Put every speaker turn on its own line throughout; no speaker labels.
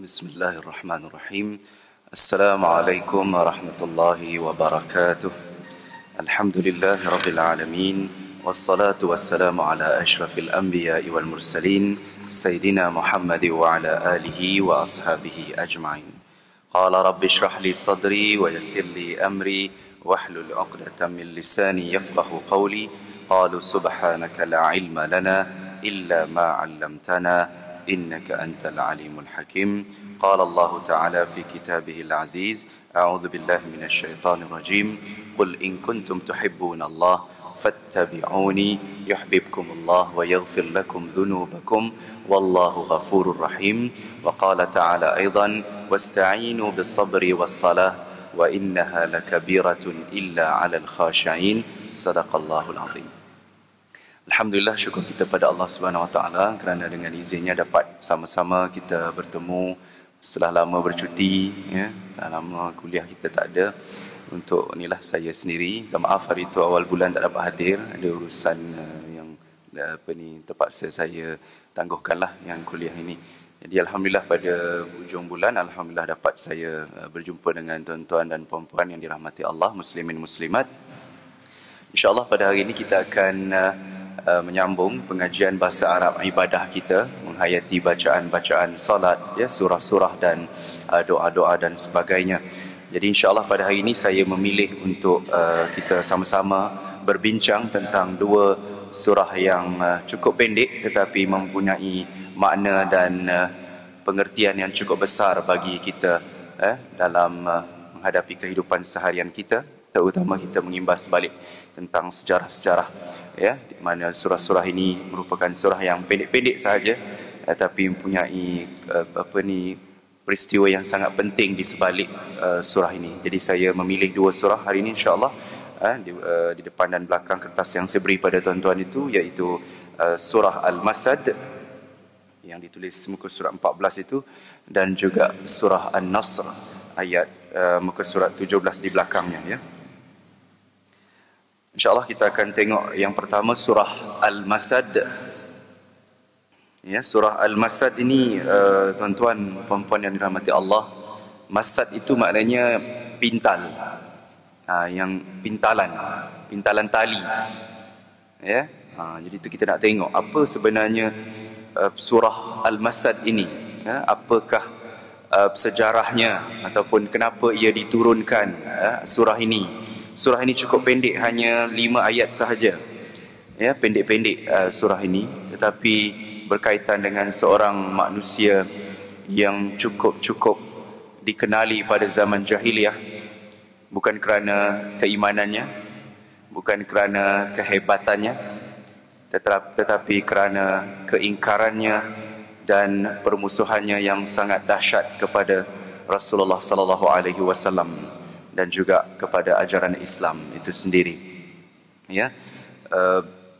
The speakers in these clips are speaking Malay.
Bismillahirrahmanirrahim. Assalamualaikum warahmatullahi wabarakatuh. Alhamdulillahi rabbil alamin. Wassalatu wassalamu ala ashrafil anbiya'i wal mursalin Sayyidina Muhammad wa ala alihi wa ashabihi ajma'in. Qala rabbi shrah li sadri wa yassir li amri wahlul 'uqdatam min lisani yafqahu qawli. Qalu subhanaka la ilma lana illa ma 'allamtana innaka antal alimul hakim. Qala Allah Ta'ala fi kitabihil aziz. A'udzu billahi minasy syaithanir rajim. Qul in kuntum tuhibbuna Allah fattabi'uni yuhibbukumullah wa yaghfir lakum dhunubakum wallahu ghafurur rahim. Wa qala ta'ala aidan wasta'inu bis sabri was salah wa innaha lakabiratun illa 'alal khashi'in. Sadaqallahul azim. Alhamdulillah, syukur kita pada Allah Subhanahu Wa Taala kerana dengan izinnya dapat sama-sama kita bertemu setelah lama bercuti, ya. Dah lama kuliah kita tak ada. Untuk inilah saya sendiri, minta maaf hari itu awal bulan tak dapat hadir, ada urusan yang terpaksa saya tangguhkanlah yang kuliah ini. Jadi alhamdulillah pada hujung bulan alhamdulillah dapat saya berjumpa dengan tuan-tuan dan puan-puan yang dirahmati Allah, muslimin muslimat. InsyaAllah pada hari ini kita akan menyambung pengajian bahasa Arab ibadah kita, menghayati bacaan-bacaan salat, ya, surah-surah dan doa-doa dan sebagainya. Jadi insya-Allah pada hari ini saya memilih untuk kita sama-sama berbincang tentang dua surah yang cukup pendek tetapi mempunyai makna dan pengertian yang cukup besar bagi kita dalam menghadapi kehidupan seharian kita, terutama kita mengimbas balik tentang sejarah-sejarah, ya, di mana surah-surah ini merupakan surah yang pendek-pendek sahaja tapi mempunyai peristiwa yang sangat penting di sebalik surah ini. Jadi saya memilih dua surah hari ini insya-Allah, di depan dan belakang kertas yang saya beri pada tuan-tuan itu, iaitu surah Al-Masad yang ditulis muka surat 14 itu, dan juga surah An-Nasr ayat muka surat 17 di belakangnya, ya. InsyaAllah kita akan tengok yang pertama surah Al-Masad. Ya, surah Al-Masad ini tuan-tuan puan-puan yang dirahmati Allah, Masad itu maknanya pintal, yang pintalan tali, ya. Jadi itu kita nak tengok apa sebenarnya surah Al-Masad ini, ya, apakah sejarahnya ataupun kenapa ia diturunkan, surah ini. Surah ini cukup pendek, hanya 5 ayat sahaja, ya, pendek-pendek surah ini, tetapi berkaitan dengan seorang manusia yang cukup dikenali pada zaman jahiliyah, bukan kerana keimanannya, bukan kerana kehebatannya, tetapi kerana keingkarannya dan permusuhannya yang sangat dahsyat kepada Rasulullah sallallahu alaihi wasallam dan juga kepada ajaran Islam itu sendiri. Ya,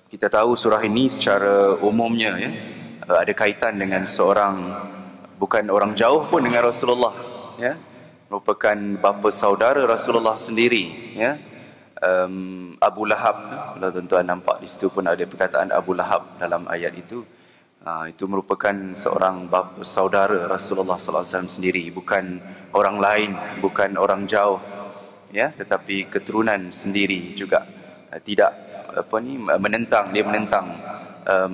kita tahu surah ini secara umumnya, ya, ada kaitan dengan seorang, bukan orang jauh pun dengan Rasulullah, ya, merupakan bapa saudara Rasulullah sendiri, ya, Abu Lahab. Kalau tuan-tuan nampak di situ pun ada perkataan Abu Lahab dalam ayat itu. Itu merupakan seorang bapa saudara Rasulullah sallallahu alaihi wasallam sendiri, bukan orang lain, bukan orang jauh, ya, tetapi keturunan sendiri juga. Tidak menentang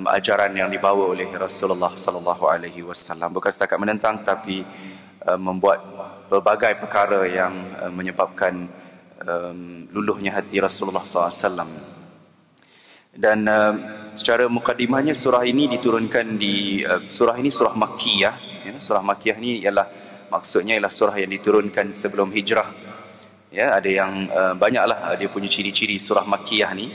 ajaran yang dibawa oleh Rasulullah sallallahu alaihi wasallam. Bukan setakat menentang, tapi membuat pelbagai perkara yang menyebabkan luluhnya hati Rasulullah sallallahu alaihi wasallam. Dan secara mukadimahnya surah ini diturunkan di surah ini surah Makkiyah, ya. Surah Makkiyah ini ialah maksudnya ialah surah yang diturunkan sebelum hijrah. Ya, ada yang banyaklah dia punya ciri-ciri surah Makkiyah ni.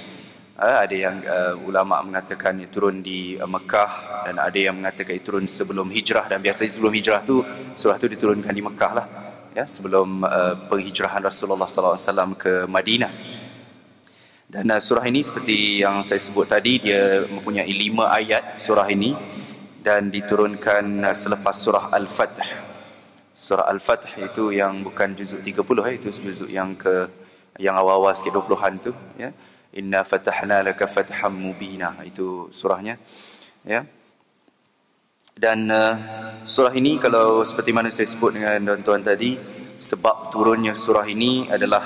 Ada yang ulama mengatakan ia turun di Mekah, dan ada yang mengatakan ia turun sebelum hijrah, dan biasanya sebelum hijrah tu surah tu diturunkan di Mekah lah, ya, sebelum penghijrahan Rasulullah sallallahu alaihi wasallam ke Madinah. Dan surah ini seperti yang saya sebut tadi, dia mempunyai 5 ayat surah ini, dan diturunkan selepas surah Al-Fath. Surah Al-Fath itu yang bukan juzuk 30 itu juzuk yang awal-awal sikit 20-an tu, ya. Inna fatahna laka fatham mubina, itu surahnya, ya. Dan surah ini, kalau seperti mana saya sebut dengan tuan-tuan tadi, sebab turunnya surah ini adalah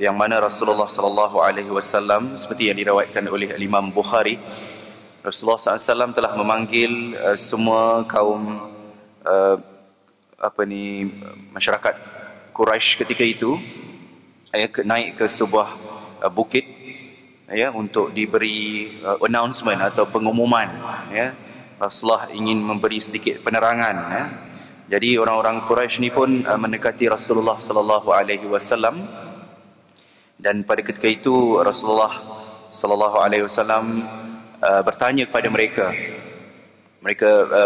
yang mana Rasulullah sallallahu alaihi wasallam, seperti yang diriwayatkan oleh Imam Bukhari, Rasulullah SAW telah memanggil semua kaum masyarakat Quraisy ketika itu, naik ke sebuah bukit, ya, untuk diberi announcement atau pengumuman, ya. Rasulullah ingin memberi sedikit penerangan, ya. Jadi orang-orang Quraisy ni pun mendekati Rasulullah sallallahu alaihi wasallam, dan pada ketika itu Rasulullah sallallahu alaihi wasallam bertanya kepada mereka.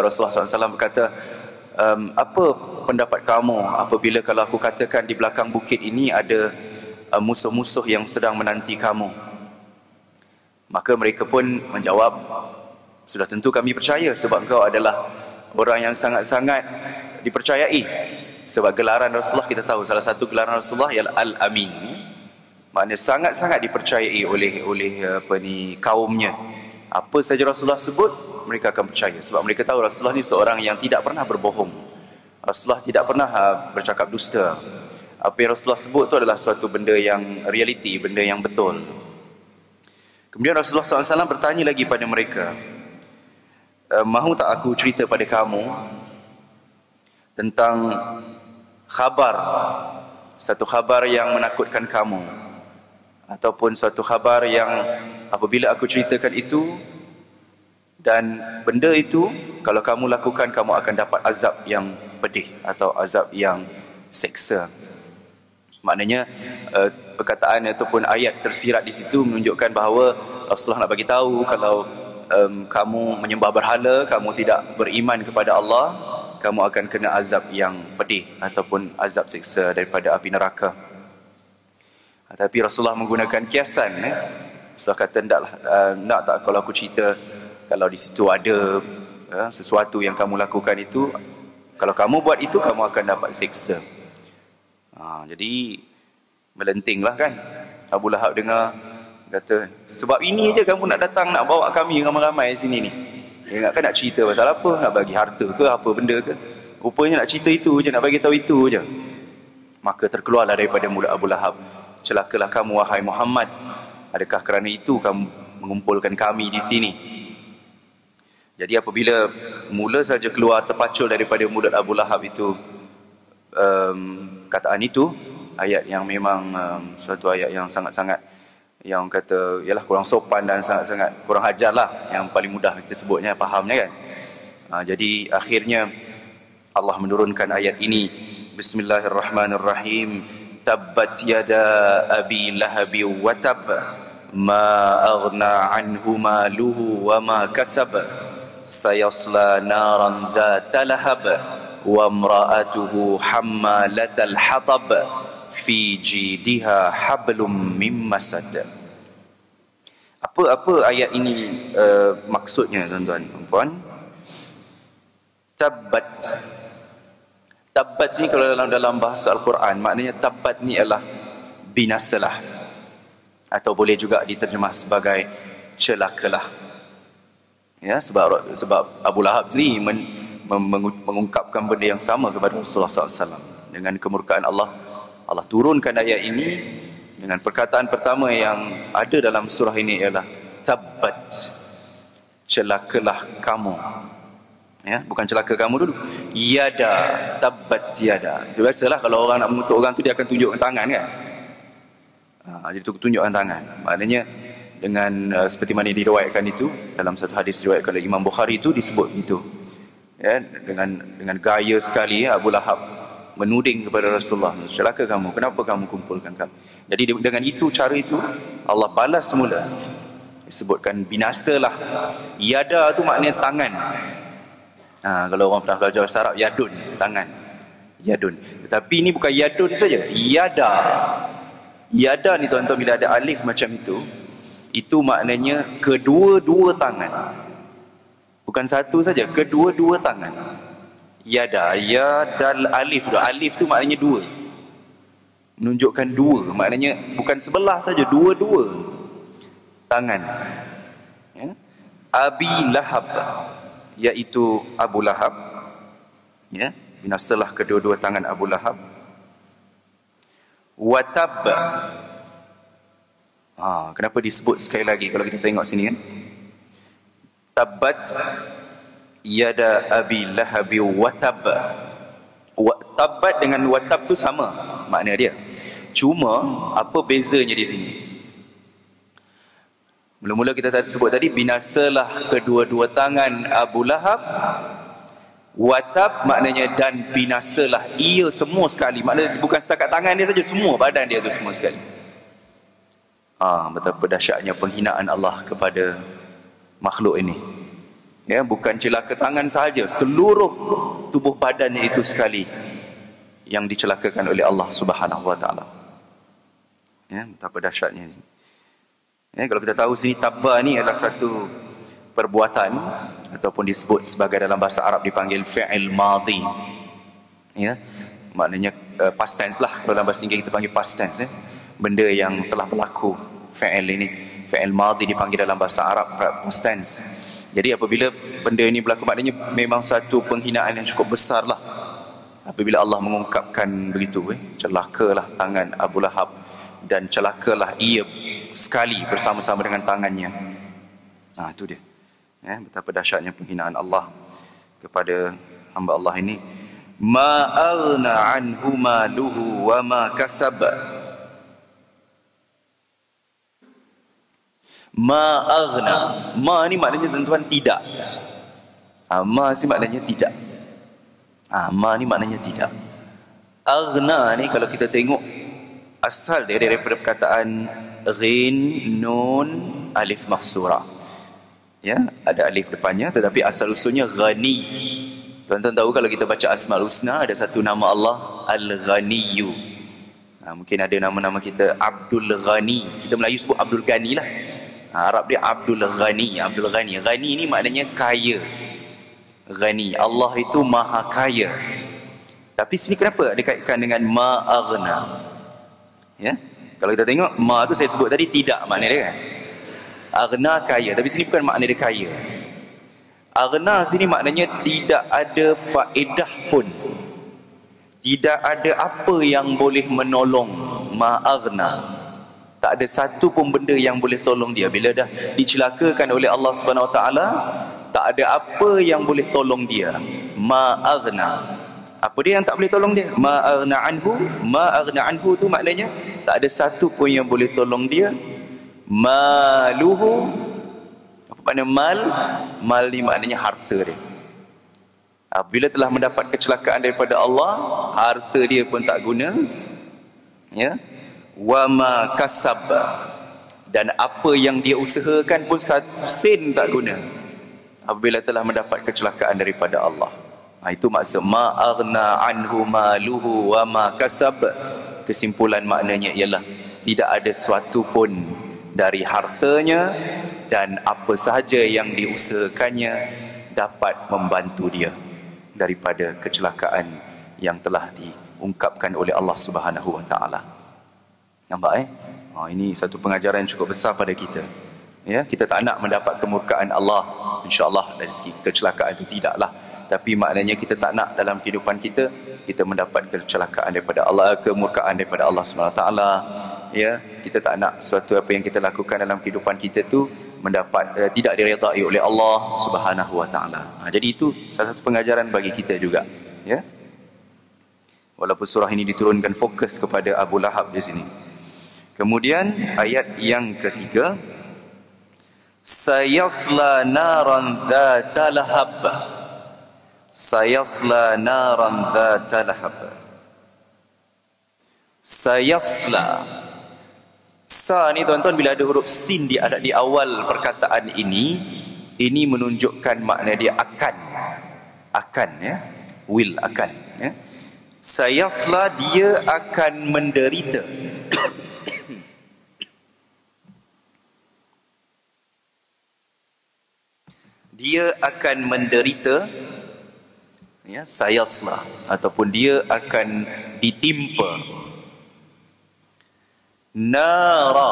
Rasulullah SAW berkata, apa pendapat kamu apabila kalau aku katakan di belakang bukit ini ada musuh-musuh yang sedang menanti kamu? Maka mereka pun menjawab, sudah tentu kami percaya, sebab engkau adalah orang yang sangat-sangat dipercayai. Sebab gelaran Rasulullah, kita tahu salah satu gelaran Rasulullah ialah Al-Amin, maknanya sangat-sangat dipercayai oleh kaumnya. Apa saja Rasulullah sebut, mereka akan percaya, sebab mereka tahu Rasulullah ni seorang yang tidak pernah berbohong. Rasulullah tidak pernah bercakap dusta. Apa yang Rasulullah sebut tu adalah suatu benda yang realiti, benda yang betul. Kemudian Rasulullah SAW bertanya lagi pada mereka, mahu tak aku cerita pada kamu tentang khabar, satu khabar yang menakutkan kamu, ataupun suatu khabar yang apabila aku ceritakan itu dan benda itu kalau kamu lakukan, kamu akan dapat azab yang pedih atau azab yang seksa. Maknanya perkataan ataupun ayat tersirat di situ menunjukkan bahawa Rasulullah nak bagi tahu kalau kamu menyembah berhala, kamu tidak beriman kepada Allah, kamu akan kena azab yang pedih ataupun azab seksa daripada api neraka. Tapi Rasulullah menggunakan kiasan, Rasulullah kata, nak tak kalau aku cerita, kalau di situ ada sesuatu yang kamu lakukan itu, kalau kamu buat itu, kamu akan dapat seksa. Jadi melentinglah kan. Abu Lahab dengar, kata, sebab ini je kamu nak datang, nak bawa kami ramai-ramai sini ni. Dia ingatkan nak cerita pasal apa, nak bagi harta ke apa benda ke. Rupanya nak cerita itu je, nak bagi tahu itu je. Maka terkeluarlah daripada mulut Abu Lahab, celakalah kamu wahai Muhammad, adakah kerana itu kamu mengumpulkan kami di sini? Jadi apabila mula saja keluar terpacul daripada mulut Abu Lahab itu kataan itu, ayat yang memang suatu ayat yang sangat-sangat, yang kata ialah kurang sopan dan sangat-sangat kurang ajar lah, yang paling mudah kita sebutnya, fahamnya kan. Jadi akhirnya Allah menurunkan ayat ini, Bismillahirrahmanirrahim, tabbat yada abi lahabi wa tab, ma aghna anhu maluhu wa ma kasab, sayasla naran dhata lahab, wa imra'atuhu hammalatal hatab, fi jidiha hablum mim masad. Apa ayat ini maksudnya, tuan-tuan dan puan? Tabbat ni kalau dalam bahasa Al-Quran, maknanya tabbat ni adalah binasalah, atau boleh juga diterjemah sebagai celakalah. Ya, sebab Abu Lahab sendiri mengungkapkan benda yang sama kepada Rasulullah SAW. Dengan kemurkaan Allah, Allah turunkan ayat ini dengan perkataan pertama yang ada dalam surah ini ialah tabbat, celakalah kamu. Ya, bukan celaka kamu dulu. Yada, tabbat yada. Biasalah kalau orang nak mengutuk orang tu, dia akan tunjukkan tangan kan. Dia tunjukkan tangan. Maknanya dengan seperti mana diriwayatkan itu dalam satu hadis diriwayatkan oleh Imam Bukhari itu disebut itu. Ya, dengan gaya sekali Abu Lahab menuding kepada Rasulullah, celaka kamu, kenapa kamu kumpulkan kami? Jadi dengan itu, cara itu Allah balas semula. Disebutkan binasalah. Yada tu maknanya tangan. Kalau orang pernah belajar bahasa Arab, yadun, tangan, yadun. Tetapi ini bukan yadun saja, yada. Yada ni tuan-tuan, bila ada alif macam itu maknanya kedua-dua tangan. Bukan satu saja, kedua-dua tangan. Yada, ya dal alif tu. Alif tu maknanya dua. Menunjukkan dua. Maknanya bukan sebelah saja, dua-dua tangan. Ya. Abi Lahab, iaitu Abu Lahab. Ya, binasalah kedua-dua tangan Abu Lahab. Watab. Kenapa disebut sekali lagi kalau kita tengok sini kan? Tabbat yada Abi Lahabi watab. Tabbat dengan watab tu sama makna dia. Cuma apa bezanya di sini? Mula-mula kita sebut tadi, binasalah kedua-dua tangan Abu Lahab. Watab maknanya dan binasalah ia semua sekali. Maknanya bukan setakat tangan dia saja, semua badan dia tu semua sekali. Betapa dahsyatnya penghinaan Allah kepada makhluk ini. Ya, bukan celaka tangan sahaja, seluruh tubuh badannya itu sekali yang dicelakakan oleh Allah Subhanahu wa taala. Ya, betapa dahsyatnya. Ya, kalau kita tahu sini tabba ni adalah satu perbuatan ataupun disebut sebagai dalam bahasa Arab dipanggil fi'il madhi. Ya, maknanya past tense lah. Kalau dalam bahasa Inggeris kita panggil past tense, benda yang telah berlaku. Fi'il ini, fi'il madhi dipanggil dalam bahasa Arab past tense. Jadi apabila benda ini berlaku, maknanya memang satu penghinaan yang cukup besar lah. Apabila Allah mengungkapkan begitu, celakalah tangan Abu Lahab dan celakalah ia sekali bersama-sama dengan tangannya. Itu dia. Ya, betapa dahsyatnya penghinaan Allah kepada hamba Allah ini. Ma aghna anhu maluhu wa ma kasab. Ma aghna. Ma ni maknanya tuan-tuan tidak. Ma ni maknanya tidak. Ma ni maknanya tidak. Aghna ni kalau kita tengok asal dia daripada perkataan ghin, nun, alif maksura. Ya, ada alif depannya, tetapi asal usulnya ghani. Tuan-tuan tahu kalau kita baca Asmaul Husna ada satu nama Allah Al-Ghaniyu. Mungkin ada nama-nama kita Abdul Ghani. Kita Melayu sebut Abdul Ghani lah. Arab dia Abdul Ghani. Abdul Ghani. Ghani ni maknanya kaya. Ghani. Allah itu maha kaya. Tapi sini kenapa dikaitkan dengan ma'aghna? Ya. Kalau kita tengok ma tu saya sebut tadi tidak makna dia kan. Aghna kaya. Tapi sini bukan makna dia kaya. Aghna sini maknanya tidak ada faedah pun. Tidak ada apa yang boleh menolong ma'aghna. Tak ada satu pun benda yang boleh tolong dia. Bila dah dicelakakan oleh Allah Subhanahu Wa Taala, tak ada apa yang boleh tolong dia. Ma'aghna. Apa dia yang tak boleh tolong dia? Ma'aghna anhu. Ma'aghna anhu tu maknanya tak ada satu pun yang boleh tolong dia. Maluhu. Apa makna mal? Mal ni maknanya harta dia. Bila telah mendapat kecelakaan daripada Allah, harta dia pun tak guna. Ya. Wa ma kasab, dan apa yang dia usahakan pun satu sen tak guna apabila telah mendapat kecelakaan daripada Allah. Itu maksud ma aghna anhu maluhu wa ma kasab. Kesimpulan maknanya ialah tidak ada suatu pun dari hartanya dan apa sahaja yang diusahakannya dapat membantu dia daripada kecelakaan yang telah diungkapkan oleh Allah Subhanahu wa taala. Nampak ini satu pengajaran yang cukup besar pada kita. Ya, kita tak nak mendapat kemurkaan Allah, insya-Allah dari segi kecelakaan itu tidaklah. Tapi maknanya kita tak nak dalam kehidupan kita mendapat kecelakaan daripada Allah, kemurkaan daripada Allah SWT. Ya, kita tak nak sesuatu apa yang kita lakukan dalam kehidupan kita tu mendapat tidak diredai oleh Allah Subhanahu Wa Taala. Jadi itu salah satu pengajaran bagi kita juga. Ya. Walaupun surah ini diturunkan fokus kepada Abu Lahab di sini. Kemudian ayat yang ketiga, sayasla naran dzata lahab. Sayasla naran dzata lahab. Sayasla. Sa ni tuan-tuan, bila ada huruf sin di awal perkataan ini menunjukkan makna dia akan. Akan, ya. Will, akan, ya. Sayasla, dia akan menderita. Dia akan menderita, Ya, sayasla, ataupun dia akan ditimpa. Nara,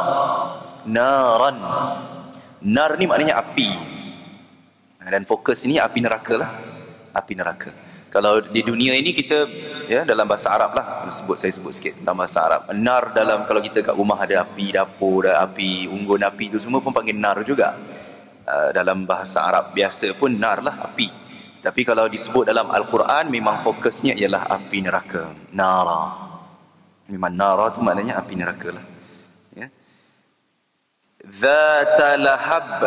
naran. Nar ni maknanya api. Dan fokus ini api neraka lah. Api neraka. Kalau di dunia ini kita, ya, dalam bahasa Arab lah, saya sebut sikit tentang bahasa Arab. Nar dalam, kalau kita kat rumah ada api dapur, ada api unggun, api tu semua pun panggil nar juga. Dalam bahasa Arab biasa pun nar lah, api. Tapi kalau disebut dalam Al-Quran, memang fokusnya ialah api neraka. Nara. Memang nara tu maknanya api neraka lah. Ya. Zata lahab.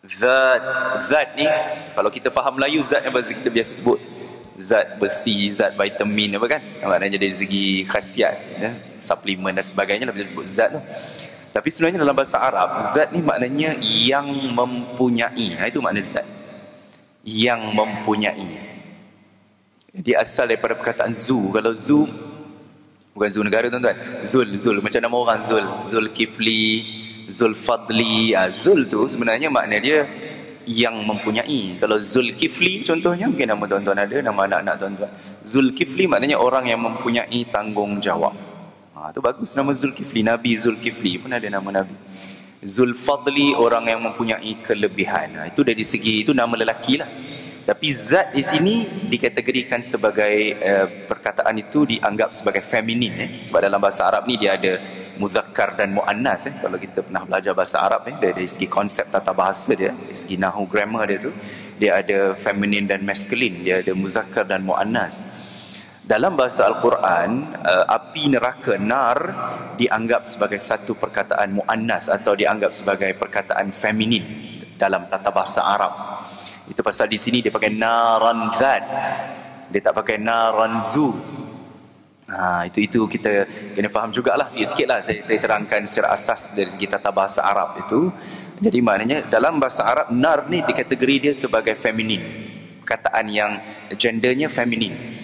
Zat ni, kalau kita faham Melayu, zat yang kita biasa sebut zat besi, zat vitamin apa kan, maknanya dari segi khasiat, ya, suplemen dan sebagainya lah bila sebut zat tu. Tapi sebenarnya dalam bahasa Arab, zat ni maknanya yang mempunyai. Itu makna zat, yang mempunyai. Dia asal daripada perkataan zu. Kalau zu, bukan zu negara tuan-tuan, Zul, macam nama orang Zul, Zulkifli, Zulfadli. Zul tu sebenarnya makna dia yang mempunyai. Kalau Zulkifli contohnya, mungkin nama tuan-tuan ada, nama anak-anak tuan-tuan. Zulkifli maknanya orang yang mempunyai tanggungjawab. Tu bagus nama Zulkifli. Nabi Zulkifli pun ada nama Nabi. Zulfadli orang yang mempunyai kelebihan. Itu dari segi, itu nama lelaki lah. Tapi zat di sini dikategorikan sebagai perkataan itu dianggap sebagai feminin, sebab dalam bahasa Arab ni dia ada muzakkar dan muannas. Kalau kita pernah belajar bahasa Arab, dari segi konsep tata bahasa dia, dari segi nahu grammar dia tu, dia ada feminin dan masculine, dia ada muzakkar dan muannas. Dalam bahasa Al-Quran, api neraka, nar, dianggap sebagai satu perkataan muannas atau dianggap sebagai perkataan feminin dalam tata bahasa Arab. Itu pasal di sini dia pakai naran zat, dia tak pakai naran zu. Itu kita kena faham jugalah, sikit-sikit lah saya terangkan secara asas dari segi tata bahasa Arab itu. Jadi maknanya dalam bahasa Arab, nar ni dikategori dia sebagai feminin, perkataan yang gendernya feminin.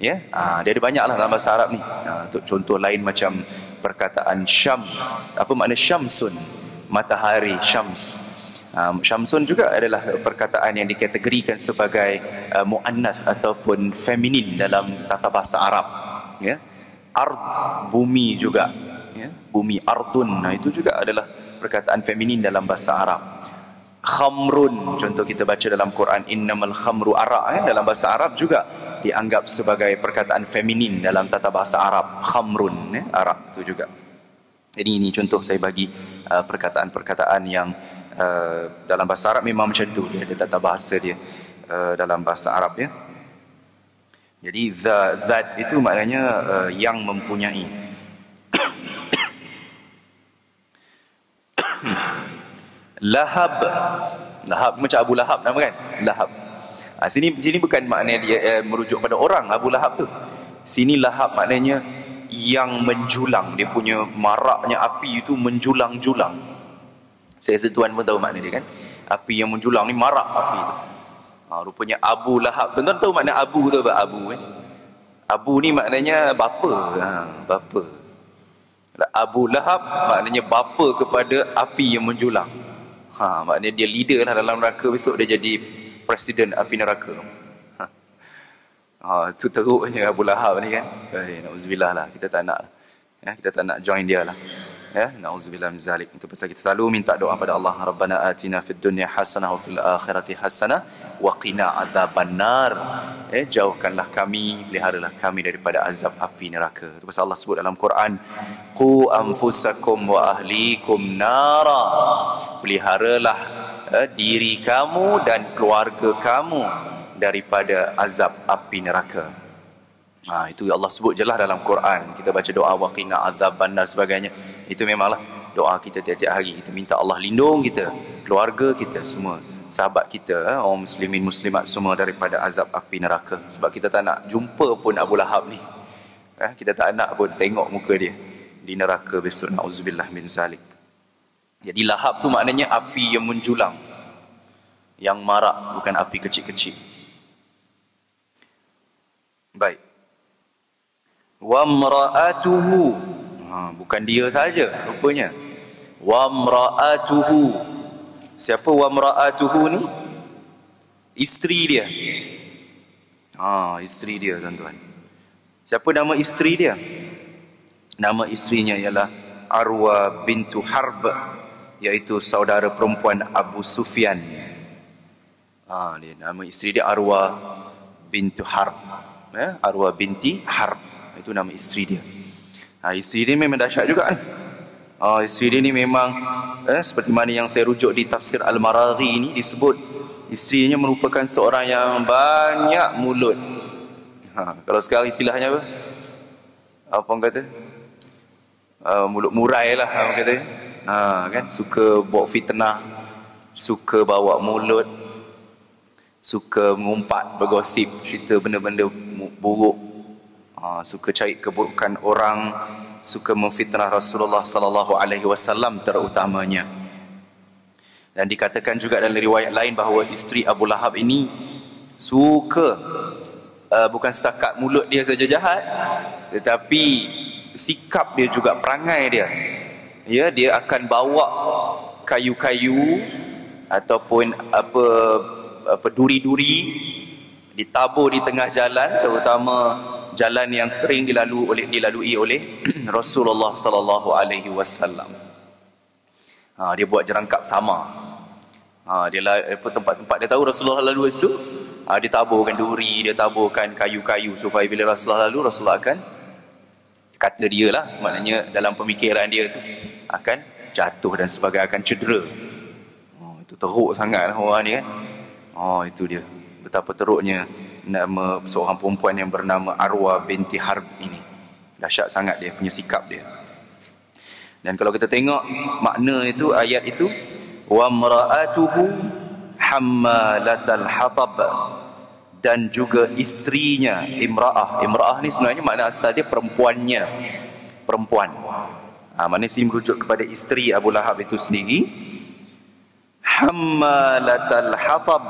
Ya, dia ada banyak lah dalam bahasa Arab ni. Untuk contoh lain macam perkataan syams. Apa makna syamsun? Matahari, syams. Syamsun juga adalah perkataan yang dikategorikan sebagai muannas ataupun feminin dalam tata bahasa Arab. Ya, ard, bumi juga. Ya, bumi, ardun. Itu juga adalah perkataan feminin dalam bahasa Arab. Khamrun, contoh kita baca dalam Quran, innamal khamru arak, dalam bahasa Arab juga dianggap sebagai perkataan feminin dalam tata bahasa Arab. Khamrun, arak itu juga. Jadi ini contoh saya bagi perkataan-perkataan yang dalam bahasa Arab memang macam tu, dia ada tata bahasa dia dalam bahasa Arab, ya. Jadi zat itu maknanya yang mempunyai. Lahab, Lahab macam Abu Lahab nama kan, Lahab. Sini bukan makna dia merujuk pada orang Abu Lahab tu. Sini Lahab maknanya yang menjulang, dia punya maraknya api itu menjulang-julang. Saya rasa tuan pun tahu makna dia kan, api yang menjulang ni, marak api tu. Rupanya Abu Lahab, tuan-tuan tahu makna Abu tu apa? Abu kan, Abu ni maknanya bapa. Bapa. Abu Lahab maknanya bapa kepada api yang menjulang. Maknanya dia leader lah dalam neraka, besok dia jadi presiden api neraka. Itu teruknya Abu Lahab ni kan. Na'udzubillah lah, kita tak nak, ya, kita tak nak join dia lah. Ya, na'udzubillah min zalik. Itu pasal kita selalu minta doa pada Allah, Rabbana atina fid dunya hasanah wa fil akhirati hasanah wa qina adzabannar. Jauhkanlah kami, peliharalah kami daripada azab api neraka. Itu pasal Allah sebut dalam Quran, qu anfusakum wa ahlikum nara. Peliharalah diri kamu dan keluarga kamu daripada azab api neraka. Itu Allah sebut je lah dalam Quran. Kita baca doa waqina adzaban dan sebagainya. Itu memanglah doa kita tiap-tiap hari. Kita minta Allah lindung kita, keluarga kita semua, sahabat kita, orang muslimin muslimat semua daripada azab api neraka. Sebab kita tak nak jumpa pun Abu Lahab ni. Kita tak nak pun tengok muka dia di neraka besok. Na'udzubillah min zalik. Jadi Lahab tu maknanya api yang menjulang, yang marak, bukan api kecil-kecil. Baik. Wamra'atuhu, bukan dia saja rupanya. Wamra'atuhu, siapa wamra'atuhu ni? Isteri dia. Isteri dia tuan-tuan. Siapa nama isteri dia? Nama isterinya ialah Arwa bintu Harb, iaitu saudara perempuan Abu Sufyan. Dia nama isteri dia Arwa bintu Harb. Arwa binti Harb, itu nama isteri dia. Isteri dia memang dahsyat juga ni. Isteri dia ni memang seperti mana yang saya rujuk di tafsir Al-Maraghi ni, disebut isterinya merupakan seorang yang banyak mulut. Kalau sekarang istilahnya apa? Apa orang kata? Mulut murai lah orang kata. Kan suka bawa fitnah, suka bawa mulut, suka mengumpat, bergosip, cerita benda-benda buruk, suka cari keburukan orang, suka memfitnah Rasulullah sallallahu alaihi wasallam terutamanya. Dan dikatakan juga dalam riwayat lain bahawa isteri Abu Lahab ini suka bukan setakat mulut dia saja jahat, tetapi sikap dia juga, perangai dia. Dia akan bawa kayu-kayu ataupun apa duri-duri, ditabur di tengah jalan, terutama jalan yang sering dilalui oleh Rasulullah sallallahu alaihi wasallam. Dia buat jerangkap sama. Dia tempat-tempat dia tahu Rasulullah lalu situ, dia taburkan duri, dia taburkan kayu-kayu supaya bila Rasulullah lalu, Rasulullah akan, kata dia lah, maknanya dalam pemikiran dia tu akan jatuh dan sebagainya, akan cedera. Itu teruk sangat orang ni kan. Itu dia, betapa teruknya nama seorang perempuan yang bernama Arwa binti Harb ini. Dahsyat sangat dia punya sikap dia. Dan kalau kita tengok makna itu, ayat itu, wa mra'atuhu hammalatal hatab, dan juga isterinya imra'ah. Imra'ah ni sebenarnya makna asal dia perempuannya, perempuan. Maknanya sini merujuk kepada isteri Abu Lahab itu sendiri. Hammalatal hatab.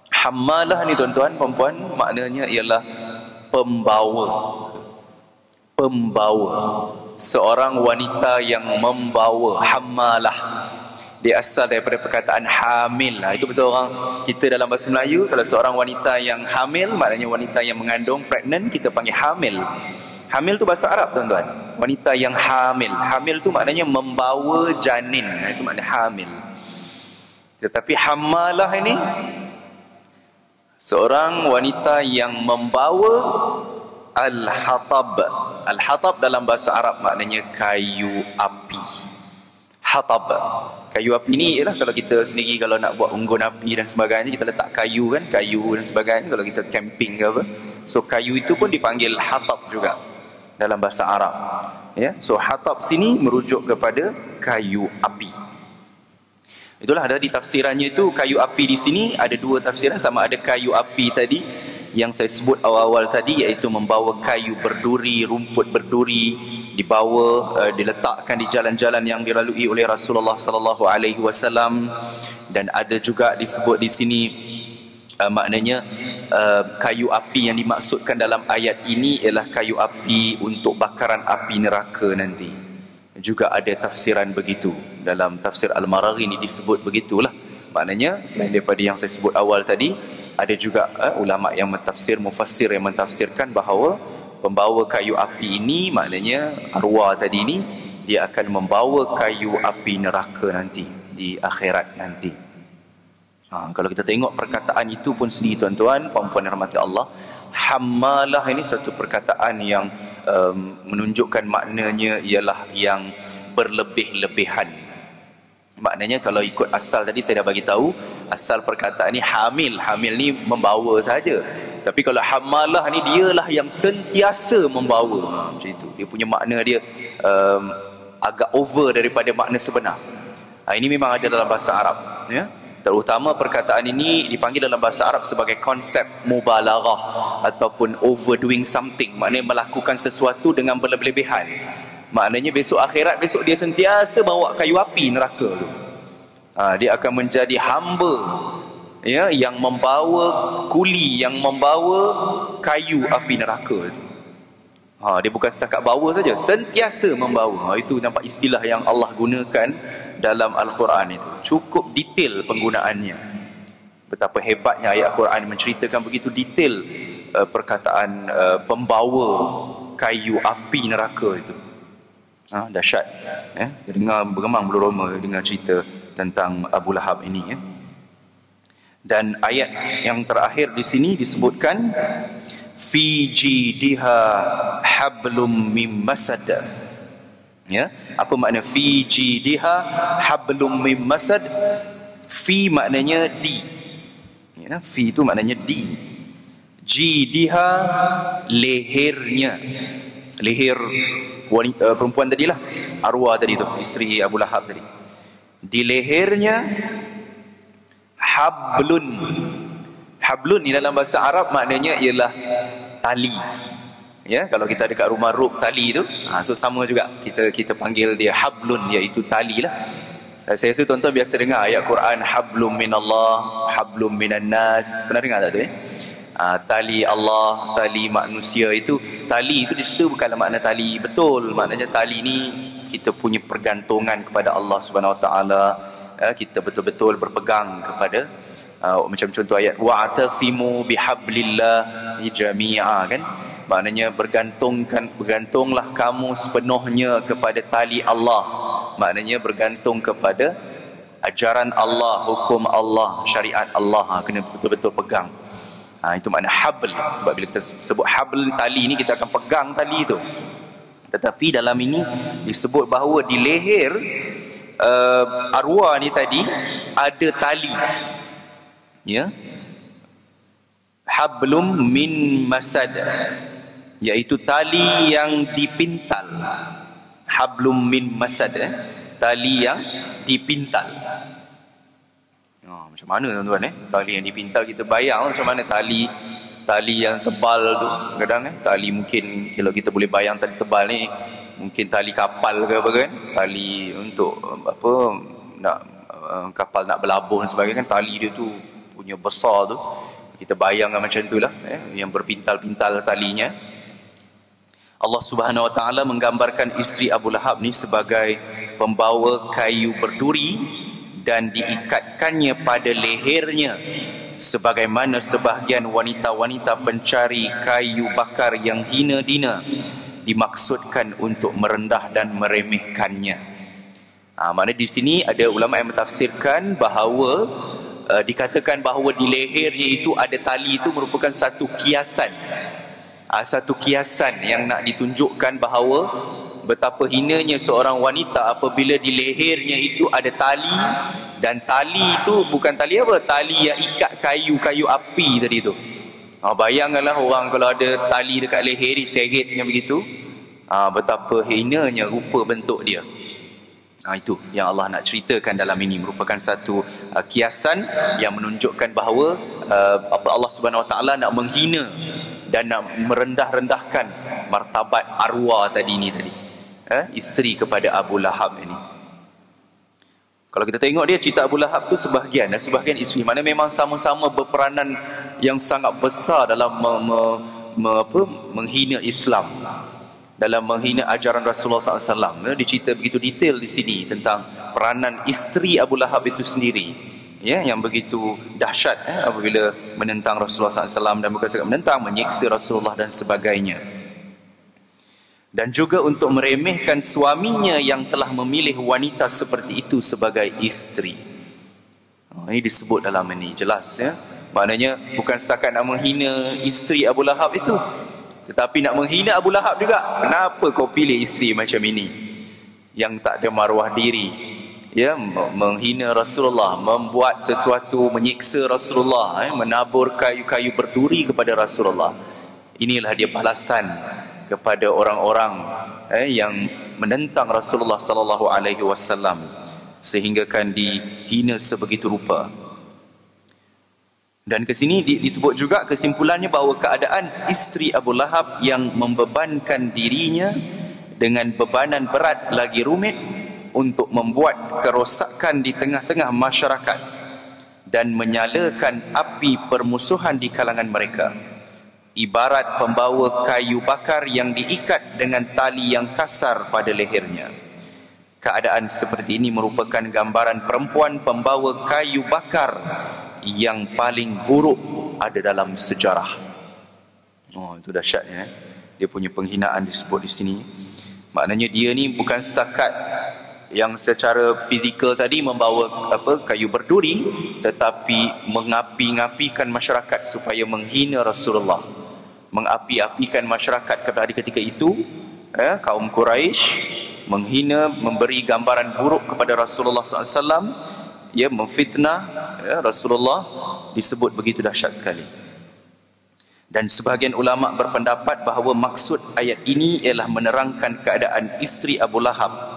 Hammalah ni tuan-tuan, perempuan, maknanya ialah pembawa. Pembawa, seorang wanita yang membawa. Hammalah dia asal daripada perkataan hamil. Itu bahasa orang kita dalam bahasa Melayu, kalau seorang wanita yang hamil, maknanya wanita yang mengandung, pregnant, kita panggil hamil. Hamil tu bahasa Arab tuan-tuan, wanita yang hamil. Hamil tu maknanya membawa janin, itu makna hamil. Tetapi hammalah ini seorang wanita yang membawa al-hatab. Al-hatab dalam bahasa Arab maknanya kayu api. Hatab, kayu api ni ialah kalau kita sendiri kalau nak buat unggun api dan sebagainya, kita letak kayu kan, kayu dan sebagainya kalau kita camping ke apa. So kayu itu pun dipanggil hatab juga dalam bahasa Arab. So hatab sini merujuk kepada kayu api. Itulah ada di tafsirannya itu, kayu api di sini ada dua tafsiran, sama ada kayu api tadi yang saya sebut awal-awal tadi, iaitu membawa kayu berduri, rumput berduri, dibawa, diletakkan di jalan-jalan yang dilalui oleh Rasulullah sallallahu alaihi wasallam. Dan ada juga disebut di sini maknanya kayu api yang dimaksudkan dalam ayat ini ialah kayu api untuk bakaran api neraka nanti. Juga ada tafsiran begitu. Dalam tafsir Al-Maraghi ini disebut begitulah. Maknanya selain daripada yang saya sebut awal tadi, ada juga ulama yang mentafsir, mufassir yang mentafsirkan bahawa pembawa kayu api ini maknanya arwah tadi ini, dia akan membawa kayu api neraka nanti di akhirat nanti. Kalau kita tengok perkataan itu pun sendiri tuan-tuan, puan-puan yang rahmati Allah, hammalah ini satu perkataan yang menunjukkan maknanya ialah yang berlebih-lebihan. Maknanya kalau ikut asal tadi saya dah bagi tahu, asal perkataan ni hamil. Hamil ni membawa saja. Tapi kalau hammalah ni dialah yang sentiasa membawa. Macam itu. Dia punya makna dia agak over daripada makna sebenar. Ini memang ada dalam bahasa Arab, ya. Terutama perkataan ini dipanggil dalam bahasa Arab sebagai konsep mubalaghah ataupun overdoing something. Maknanya melakukan sesuatu dengan berlebihan. Maknanya besok akhirat, besok dia sentiasa bawa kayu api neraka tu. Dia akan menjadi hamba, ya, yang membawa kuli, yang membawa kayu api neraka tu. Dia bukan setakat bawa saja, sentiasa membawa. Itu nampak istilah yang Allah gunakan dalam Al-Quran itu. Cukup detail penggunaannya. Betapa hebatnya ayat Quran menceritakan begitu detail perkataan pembawa kayu api neraka itu. Dahsyat. Kita dengar bergemang bulu roma dengar cerita tentang Abu Lahab ini. Dan ayat yang terakhir di sini disebutkan fi jidiha hablum mim masad. Apa makna fi jidiha hablum mim masad? Fi maknanya di. Fi itu maknanya di. Jidiha lehernya. Leher perempuan tadilah, arwah tadi tu, isteri Abu Lahab tadi. Di lehernya hablun. Hablun ni dalam bahasa Arab maknanya ialah tali. Kalau kita dekat rumah rope tali tu, so sama juga kita panggil dia hablun, iaitu tali lah. Saya rasa tuan-tuan biasa dengar ayat Quran hablum minallah, hablum minan nas. Pernah dengar tak tu? Tali Allah, tali manusia itu. Tali itu di situ bukanlah makna tali betul. Maknanya tali ni kita punya pergantungan kepada Allah Subhanahu Wa Taala. Kita betul-betul berpegang kepada macam contoh ayat wa'tasimu bihablillah jami'a, kan? Maknanya bergantunglah kamu sepenuhnya kepada tali Allah. Maknanya bergantung kepada ajaran Allah, hukum Allah, syariat Allah. Kena betul-betul pegang. Itu makna habl. Sebab bila kita sebut habl, tali ni kita akan pegang tali itu. Tetapi dalam ini disebut bahawa di leher arwah ni tadi ada tali. Hablum min masad, iaitu tali yang dipintal. Hablum min masad, tali yang dipintal. Macam mana tuan-tuan tali yang dipintal? Kita bayang macam mana tali yang tebal tu. Kadang tali mungkin kalau kita boleh bayang tali tebal ni, mungkin tali kapal ke apa kan, tali untuk apa nak kapal nak berlabuh dan sebagainya kan, tali dia tu punya besar tu. Kita bayangkan macam itulah yang berpintal-pintal talinya. Allah Subhanahu Wa Taala menggambarkan isteri Abu Lahab ni sebagai pembawa kayu berduri dan diikatkannya pada lehernya, sebagaimana sebahagian wanita-wanita pencari kayu bakar yang hina-dina dimaksudkan untuk merendah dan meremehkannya. Mana di sini ada ulama yang mentafsirkan bahawa dikatakan bahawa di lehernya itu ada tali, itu merupakan satu kiasan. Satu kiasan yang nak ditunjukkan bahawa betapa hinanya seorang wanita apabila di lehernya itu ada tali. Dan tali itu bukan tali apa? Tali yang ikat kayu api tadi tu. Bayangkanlah orang kalau ada tali dekat leher, seret macam begitu. Betapa hinanya rupa bentuk dia. Itu yang Allah nak ceritakan dalam ini, merupakan satu kiasan yang menunjukkan bahawa Allah Subhanahu Wa Taala nak menghina dan nak merendah-rendahkan martabat arwah tadi, isteri kepada Abu Lahab ini. Kalau kita tengok dia cerita Abu Lahab tu sebahagian isteri, mana memang sama-sama berperanan yang sangat besar dalam menghina Islam, dalam menghina ajaran Rasulullah SAW. Dicerita begitu detail di sini tentang peranan isteri Abu Lahab itu sendiri, yang begitu dahsyat apabila menentang Rasulullah SAW, dan bukan sekadar menentang, menyiksa Rasulullah dan sebagainya. Dan juga untuk meremehkan suaminya yang telah memilih wanita seperti itu sebagai isteri. Ini disebut dalam ini, jelas maknanya bukan setakat nak menghina isteri Abu Lahab itu, tetapi nak menghina Abu Lahab juga. Kenapa kau pilih isteri macam ini yang tak ada maruah diri, menghina Rasulullah, membuat sesuatu, menyiksa Rasulullah, menabur kayu-kayu berduri kepada Rasulullah. Inilah dia balasan kepada orang-orang yang menentang Rasulullah sallallahu alaihi wasallam, sehingga kan dihina sebegitu rupa. Dan ke sini disebut juga kesimpulannya bahawa keadaan isteri Abu Lahab yang membebankan dirinya dengan bebanan berat lagi rumit untuk membuat kerosakan di tengah-tengah masyarakat dan menyalakan api permusuhan di kalangan mereka, ibarat pembawa kayu bakar yang diikat dengan tali yang kasar pada lehernya. Keadaan seperti ini merupakan gambaran perempuan pembawa kayu bakar yang paling buruk ada dalam sejarah. Oh, itu dahsyatnya. Dia punya penghinaan disebut di sini. Maknanya dia ni bukan setakat yang secara fizikal tadi membawa kayu berduri, tetapi mengapi-ngapikan masyarakat supaya menghina Rasulullah, mengapi-apikan masyarakat pada hari ketika itu, kaum Quraisy menghina, memberi gambaran buruk kepada Rasulullah SAW, memfitnah Rasulullah, disebut begitu dahsyat sekali. Dan sebahagian ulama berpendapat bahawa maksud ayat ini ialah menerangkan keadaan isteri Abu Lahab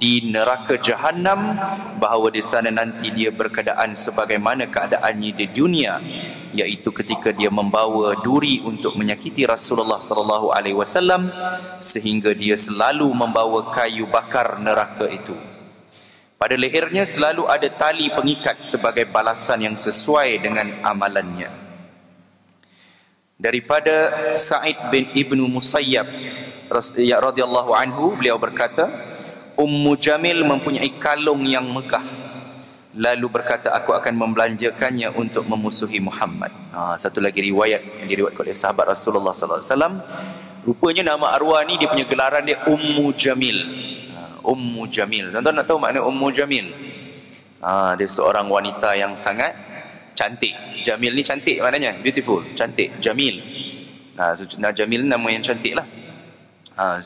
di neraka Jahannam, bahawa di sana nanti dia berkeadaan sebagaimana keadaannya di dunia, iaitu ketika dia membawa duri untuk menyakiti Rasulullah sallallahu alaihi wasallam, sehingga dia selalu membawa kayu bakar neraka itu. Pada lehernya selalu ada tali pengikat sebagai balasan yang sesuai dengan amalannya. Daripada Sa'id bin Ibnu Musayyab radhiyallahu anhu, beliau berkata, Ummu Jamil mempunyai kalung yang megah, lalu berkata, aku akan membelanjakannya untuk memusuhi Muhammad. Satu lagi riwayat yang diriwayatkan oleh sahabat Rasulullah sallallahu alaihi wasallam, rupanya nama arwah ni dia punya gelaran dia Ummu Jamil. Ummu Jamil. Tuan-tuan nak tahu makna Ummu Jamil? Dia seorang wanita yang sangat cantik. Jamil ni cantik maknanya, beautiful, cantik, Jamil. Jamil nama yang cantik lah.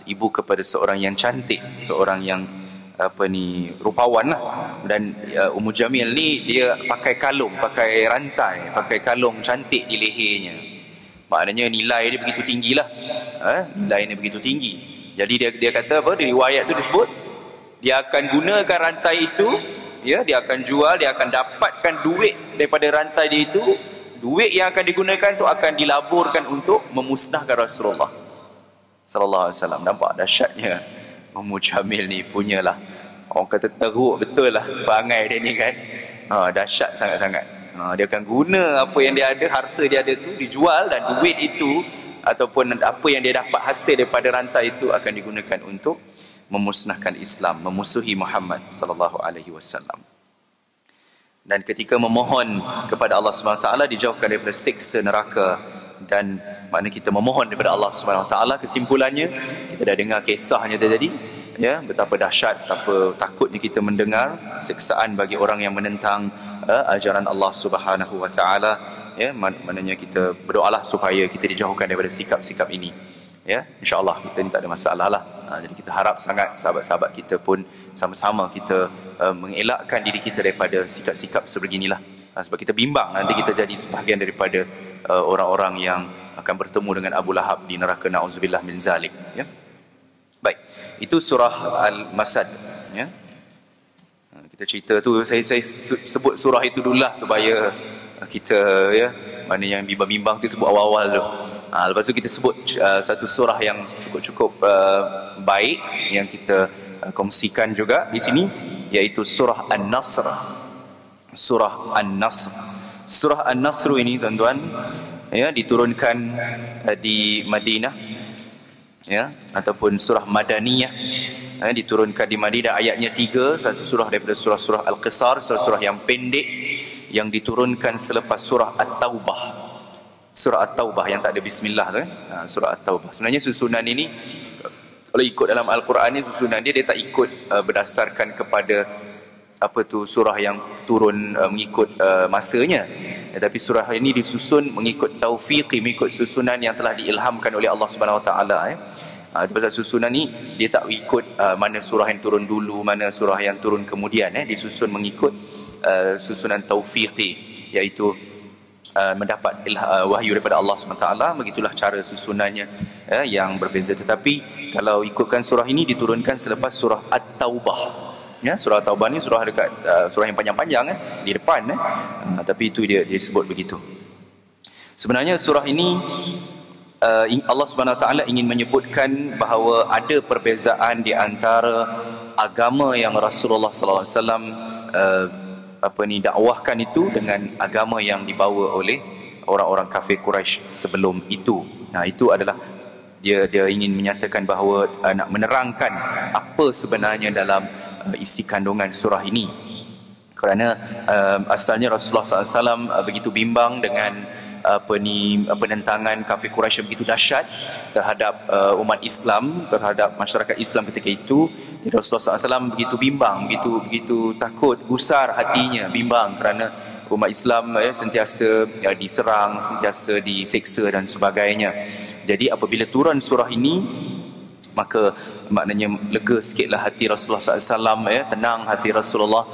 Ibu kepada seorang yang cantik, seorang yang rupawan lah. Dan Ummu Jamil ni dia pakai kalung, pakai rantai, pakai kalung cantik di lehernya. Maknanya nilai dia begitu tinggi lah. Nilai dia begitu tinggi. Jadi dia kata apa? Di riwayat tu disebut, dia akan gunakan rantai itu, dia akan jual, dia akan dapatkan duit daripada rantai dia itu. Duit yang akan digunakan tu akan dilaburkan untuk memusnahkan Rasulullah sallallahu alaihi wasallam. Nampak dahsyatnya Ummu Jamil ni, punyalah, orang kata teruk betul lah perangai dia ni kan. Dahsyat sangat-sangat. Dia akan guna apa yang dia ada, harta dia ada tu dijual, dan duit itu ataupun apa yang dia dapat hasil daripada rantai itu akan digunakan untuk memusnahkan Islam, memusuhi Muhammad sallallahu alaihi wasallam. Dan ketika memohon kepada Allah SWT dijauhkan daripada siksa neraka, dan makna kita memohon daripada Allah SWT, kesimpulannya kita dah dengar kisahnya tadi, betapa dahsyat, betapa takutnya kita mendengar siksaan bagi orang yang menentang ajaran Allah Subhanahu wa taala. Maknanya kita berdoalah supaya kita dijauhkan daripada sikap-sikap ini. InsyaAllah kita ni tak ada masalah lah. Jadi kita harap sangat sahabat-sahabat kita pun sama-sama kita mengelakkan diri kita daripada sikap-sikap sebeginilah. Sebab kita bimbang nanti kita jadi sebahagian daripada orang-orang yang akan bertemu dengan Abu Lahab di neraka, na'udzubillah min zalik. Baik, itu surah Al-Masad. Kita cerita tu, saya sebut surah itu dululah supaya kita mana yang bimbang-bimbang tu sebut awal-awal tu. Lepas tu kita sebut satu surah yang cukup-cukup baik yang kita kongsikan juga di sini, iaitu surah An-Nasr. Surah An-Nasr. Surah An-Nasr ini tuan-tuan diturunkan di Madinah, ataupun surah Madaniyah, diturunkan di Madinah. Ayatnya 3, satu surah daripada surah-surah Al-Qisar, surah-surah yang pendek yang diturunkan selepas surah At-Taubah. Surah At-Taubah yang tak ada bismillah tu, surah At-Taubah. Sebenarnya susunan ini kalau ikut dalam Al-Quran ni, susunan dia tak ikut berdasarkan kepada surah yang turun mengikut masanya. Tapi surah ini disusun mengikut taufiqi, mengikut susunan yang telah diilhamkan oleh Allah Subhanahu Wa Taala. Itu pasal susunan ni dia tak ikut mana surah yang turun dulu, mana surah yang turun kemudian. Disusun mengikut susunan taufiqi, iaitu mendapat wahyu daripada Allah SWT. Begitulah cara susunannya yang berbeza. Tetapi kalau ikutkan surah ini diturunkan selepas surah At-Taubah. Surah At-Taubah ni surah dekat surah yang panjang-panjang di depan, tapi itu dia sebut begitu. Sebenarnya surah ini Allah SWT ingin menyebutkan bahawa ada perbezaan di antara agama yang Rasulullah SAW dakwahkan itu dengan agama yang dibawa oleh orang-orang kafir Quraisy sebelum itu. Itu adalah dia ingin menyatakan bahawa nak menerangkan apa sebenarnya dalam isi kandungan surah ini. Kerana asalnya Rasulullah SAW begitu bimbang dengan penentangan kafir Quraisy begitu dahsyat terhadap umat Islam, terhadap masyarakat Islam ketika itu. Jadi Rasulullah SAW begitu bimbang, begitu takut, gusar hatinya, bimbang kerana umat Islam sentiasa diserang, sentiasa diseksa dan sebagainya. Jadi apabila turun surah ini, maka maknanya lega sikitlah hati Rasulullah SAW, tenang hati Rasulullah,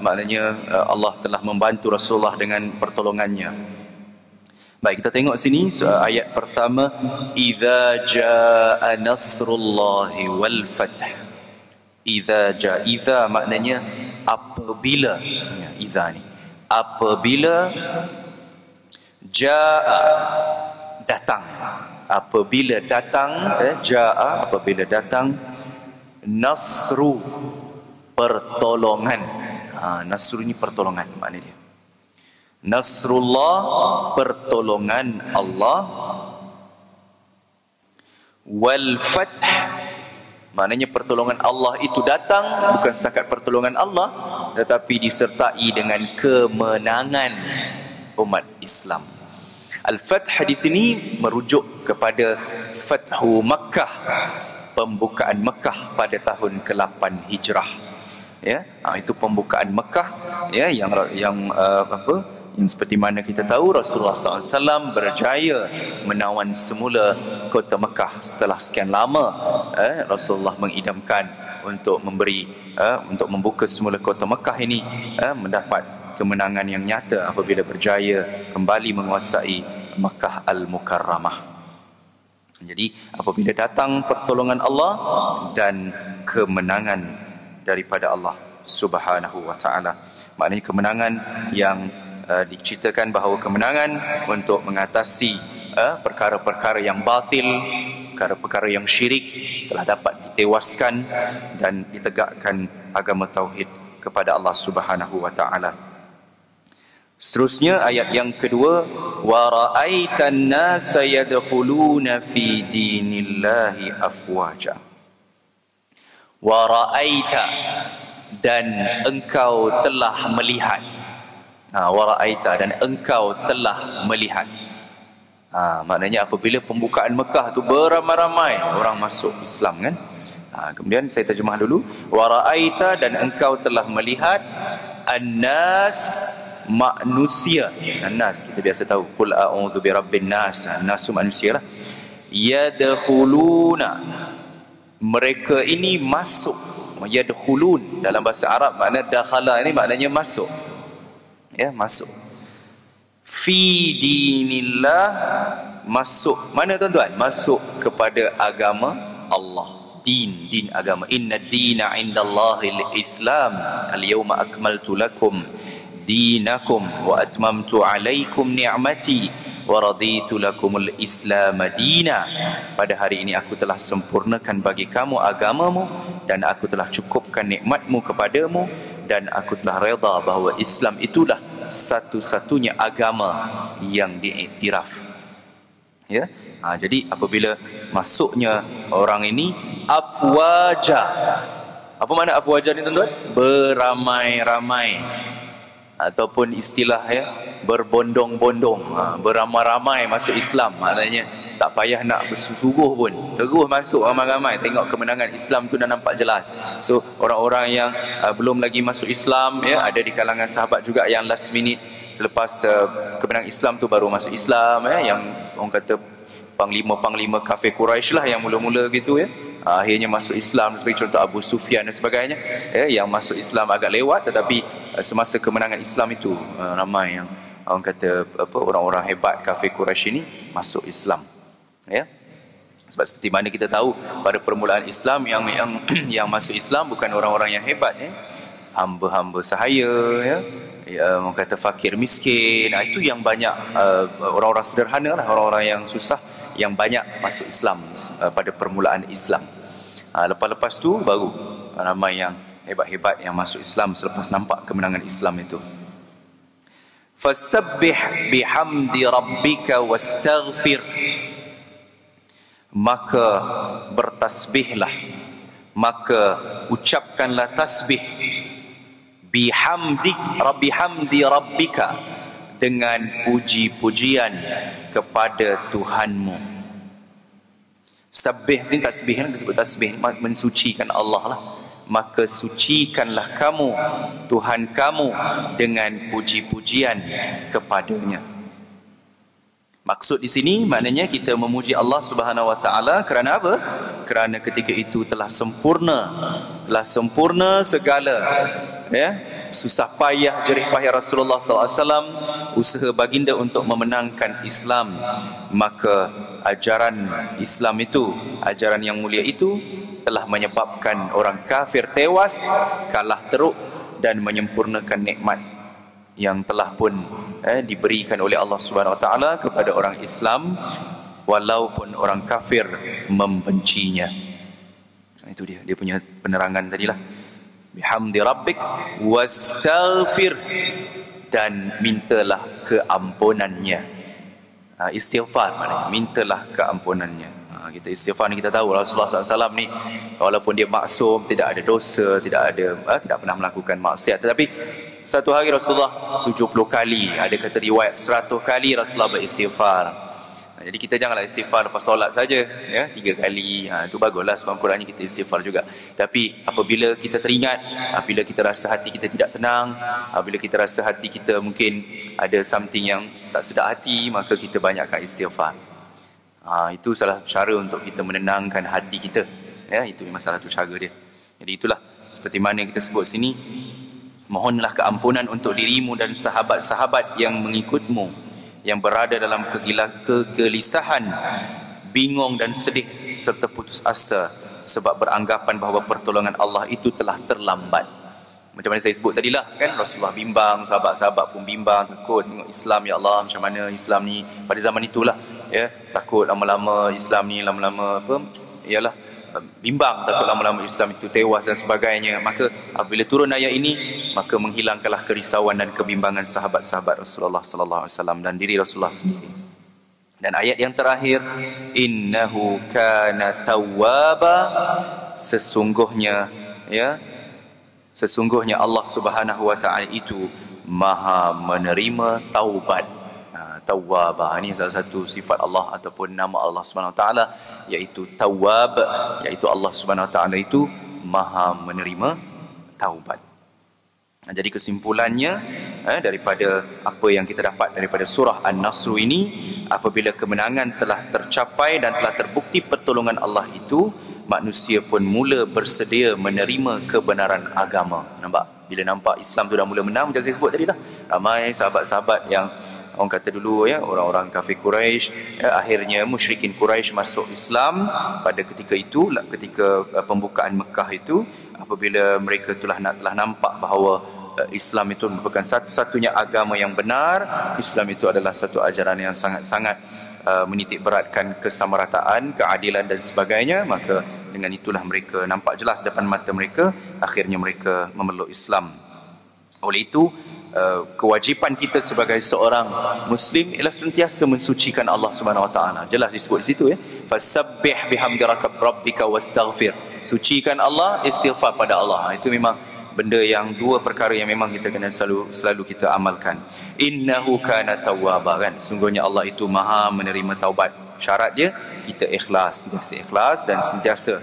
maknanya Allah telah membantu Rasulullah dengan pertolongannya. Baik, kita tengok sini ayat pertama, idza jaa nasrullahi wal fath. Idza maknanya apabila, idza ni apabila, jaa datang, apabila datang, jaa apabila datang, nasru pertolongan. Nasru ni pertolongan makna dia. Nasrullah pertolongan Allah, wal fath maknanya pertolongan Allah itu datang bukan setakat pertolongan Allah, tetapi disertai dengan kemenangan umat Islam. Al-Fath di sini merujuk kepada Fathu Makkah, pembukaan Mekah pada tahun ke-8 Hijrah. Itu pembukaan Mekah, yang seperti mana kita tahu Rasulullah SAW berjaya menawan semula kota Mekah setelah sekian lama Rasulullah mengidamkan untuk untuk membuka semula kota Mekah ini, mendapat kemenangan yang nyata apabila berjaya kembali menguasai Mekah Al-Mukarramah. Jadi apabila datang pertolongan Allah dan kemenangan daripada Allah Subhanahu wa taala, maknanya kemenangan yang diceritakan bahawa kemenangan untuk mengatasi perkara-perkara yang batil, perkara-perkara yang syirik telah dapat ditewaskan dan ditegakkan agama tauhid kepada Allah Subhanahu wa taala. Seterusnya ayat yang kedua, wa ra'aitan nasa yadkhuluna fi dinillahi afwaja. Wa ra'aita, dan engkau telah melihat. Wara'aita, dan engkau telah melihat. Maknanya apabila pembukaan Mekah tu beramai-ramai orang masuk Islam kan. Kemudian saya terjemah dulu, wara'aita, dan engkau telah melihat, an-nas manusia. An-nas kita biasa tahu, qul a'udzu birabbin nas, nasu manusia lah. Yadkhuluna, mereka ini masuk. Yadkhulun dalam bahasa Arab makna dakhala ini maknanya masuk. Masuk. Fi dinillah, masuk mana tuan-tuan? Masuk kepada agama Allah. Din agama. Inna dina indallahil Islam. Al-yawma akmaltu lakum dinakum wa atmamtu alaikum ni'mati wa raditu lakumul Islam dina. Pada hari ini aku telah sempurnakan bagi kamu agamamu dan aku telah cukupkan nikmatmu kepadamu dan aku telah redha bahawa Islam itulah satu-satunya agama yang diiktiraf. Jadi apabila masuknya orang ini afwaja. Apa makna afwaja ni tuan-tuan? Beramai-ramai, ataupun istilah berbondong-bondong, beramai-ramai masuk Islam. Maknanya tak payah nak bersuruh pun, terus masuk ramai-ramai. Tengok kemenangan Islam tu dah nampak jelas. So orang-orang yang belum lagi masuk Islam, ada di kalangan sahabat juga yang last minute selepas kemenangan Islam tu baru masuk Islam, yang orang kata panglima-panglima kafir Quraisy lah yang mula-mula gitu, akhirnya masuk Islam, seperti contoh Abu Sufyan dan sebagainya, yang masuk Islam agak lewat, tetapi semasa kemenangan Islam itu ramai yang orang kata orang-orang hebat kafir Quraisy ini masuk Islam. Sebab seperti mana kita tahu pada permulaan Islam yang masuk Islam bukan orang-orang yang hebat, hamba-hamba sahaya, orang kata fakir miskin. Itu yang banyak orang-orang sederhana lah, orang-orang yang susah yang banyak masuk Islam pada permulaan Islam. Lepas-lepas tu baru ramai yang hebat-hebat yang masuk Islam selepas nampak kemenangan Islam itu. Fasabbih bihamdi rabbika wastaghfir, maka bertasbihlah, maka ucapkanlah tasbih bihamdi rabbika, dengan puji-pujian kepada Tuhanmu. Sabbih sini tasbih kan, disebut tasbih, mensucikan Allah lah. Maka sucikanlah kamu Tuhan kamu dengan puji-pujian kepadanya. Maksud di sini maknanya kita memuji Allah Subhanahu wa taala kerana apa? Kerana ketika itu telah sempurna segala, ya, susah payah jerih payah Rasulullah SAW, usaha baginda untuk memenangkan Islam. Maka ajaran Islam itu, ajaran yang mulia itu telah menyebabkan orang kafir tewas, kalah teruk, dan menyempurnakan nikmat yang telah pun diberikan oleh Allah Subhanahu Wa Taala kepada orang Islam, walaupun orang kafir membencinya. Itu dia punya penerangan tadilah. Bihamdi rabbik wastaghfir, dan mintalah keampunannya. Istighfar maknanya mintalah keampunannya. Kita istighfar ni kita tahu Rasulullah SAW ni walaupun dia maksum, tidak ada dosa, tidak pernah melakukan maksiat, tetapi satu hari Rasulullah 70 kali, ada kata riwayat 100 kali Rasulullah beristighfar. Jadi kita janganlah istighfar lepas solat saja, ya, 3 kali. Itu baguslah, sekurang-kurangnya kita istighfar juga. Tapi apabila kita teringat, apabila kita rasa hati kita tidak tenang, apabila kita rasa hati kita mungkin ada something yang tak sedap hati, maka kita banyakkan istighfar. Itu salah satu cara untuk kita menenangkan hati kita, ya, itu memang salah satu cara dia. Jadi itulah seperti mana kita sebut sini, mohonlah keampunan untuk dirimu dan sahabat-sahabat yang mengikutmu, yang berada dalam kegelisahan, bingung dan sedih serta putus asa sebab beranggapan bahawa pertolongan Allah itu telah terlambat. Macam mana saya sebut tadilah kan, Rasulullah bimbang, sahabat-sahabat pun bimbang, takut tengok Islam, ya Allah macam mana Islam ni pada zaman itulah, ya, takut lama-lama Islam ni lama-lama ialah bimbang, takut lama-lama Islam itu tewas dan sebagainya. Maka apabila turun ayat ini, maka menghilangkanlah kerisauan dan kebimbangan sahabat-sahabat Rasulullah sallallahu alaihi wasallam dan diri Rasulullah sendiri. Dan ayat yang terakhir, innahu kana tawwaba, sesungguhnya Allah Subhanahu wa taala itu Maha menerima taubat. Tawwab, ini salah satu sifat Allah ataupun nama Allah Subhanahu wa taala, iaitu Tawwab, iaitu Allah Subhanahu wa taala itu Maha menerima taubat. Jadi kesimpulannya daripada apa yang kita dapat daripada surah An-Nasr ini, apabila kemenangan telah tercapai dan telah terbukti pertolongan Allah itu, manusia pun mula bersedia menerima kebenaran agama. Nampak? Bila nampak Islam tu dah mula menang, macam saya sebut tadi dah, ramai sahabat-sahabat yang orang kata dulu, ya, orang-orang kafir Quraisy, akhirnya musyrikin Quraisy masuk Islam pada ketika itu, ketika pembukaan Mekah itu, apabila mereka telah nampak bahawa Islam itu merupakan satu-satunya agama yang benar, Islam itu adalah satu ajaran yang sangat-sangat menitik beratkan kesamarataan, keadilan dan sebagainya, maka dengan itulah mereka nampak jelas depan mata mereka, akhirnya mereka memeluk Islam. Oleh itu, kewajipan kita sebagai seorang Muslim ialah sentiasa mensucikan Allah Subhanahu Wa Taala. Jelas disebut di situ, ya. Fasabbih bihamdi rabbika wastaghfir. Sucikan Allah, istighfar pada Allah. Itu memang benda yang, dua perkara yang memang kita kena selalu kita amalkan. Innahu kana tawwaba, kan? Sungguhnya Allah itu Maha menerima taubat. Syarat dia kita ikhlas, sentiasa ikhlas dan sentiasa